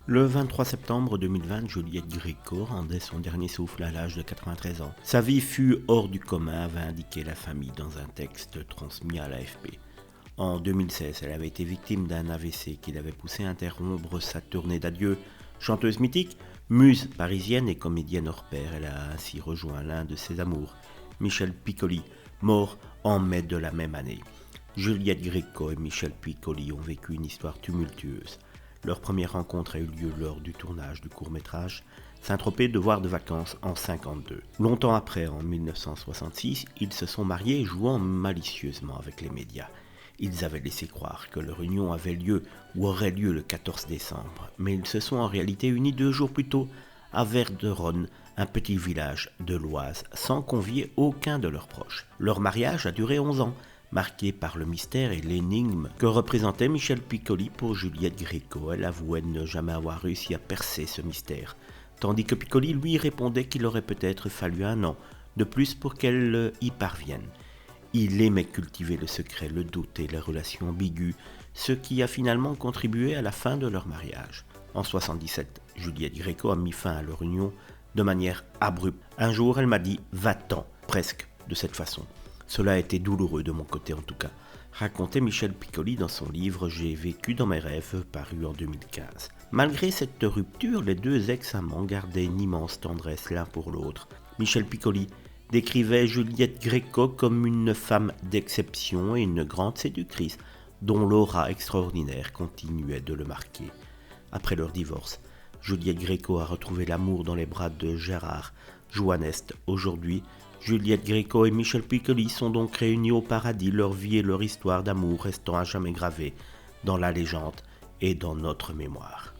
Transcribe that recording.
Le 23 septembre 2020, Juliette Gréco rendait son dernier souffle à l'âge de 93 ans. Sa vie fut hors du commun, avait indiqué la famille dans un texte transmis à l'AFP. En 2016, elle avait été victime d'un AVC qui l'avait poussée à interrompre sa tournée d'adieu. Chanteuse mythique, muse parisienne et comédienne hors pair, elle a ainsi rejoint l'un de ses amours, Michel Piccoli, mort en mai de la même année. Juliette Gréco et Michel Piccoli ont vécu une histoire tumultueuse. Leur première rencontre a eu lieu lors du tournage du court-métrage Saint-Tropez devoir de vacances en 1952. Longtemps après, en 1966, ils se sont mariés jouant malicieusement avec les médias. Ils avaient laissé croire que leur union avait lieu ou aurait lieu le 14 décembre, mais ils se sont en réalité unis 2 jours plus tôt à Verderonne, un petit village de l'Oise, sans convier aucun de leurs proches. Leur mariage a duré 11 ans, marqué par le mystère et l'énigme que représentait Michel Piccoli pour Juliette Gréco. Elle avouait ne jamais avoir réussi à percer ce mystère, tandis que Piccoli lui répondait qu'il aurait peut-être fallu 1 an de plus pour qu'elle y parvienne. Il aimait cultiver le secret, le doute et les relations ambiguës, ce qui a finalement contribué à la fin de leur mariage. En 1977, Juliette Gréco a mis fin à leur union de manière abrupte. Un jour, elle m'a dit « va-t'en », presque de cette façon. Cela a été douloureux de mon côté en tout cas, racontait Michel Piccoli dans son livre « J'ai vécu dans mes rêves » paru en 2015. Malgré cette rupture, les 2 ex-amants gardaient une immense tendresse l'un pour l'autre. Michel Piccoli décrivait Juliette Gréco comme une femme d'exception et une grande séductrice, dont l'aura extraordinaire continuait de le marquer. Après leur divorce, Juliette Gréco a retrouvé l'amour dans les bras de Gérard Jouanest. Aujourd'hui, Juliette Gréco et Michel Piccoli sont donc réunis au paradis, leur vie et leur histoire d'amour restant à jamais gravées dans la légende et dans notre mémoire.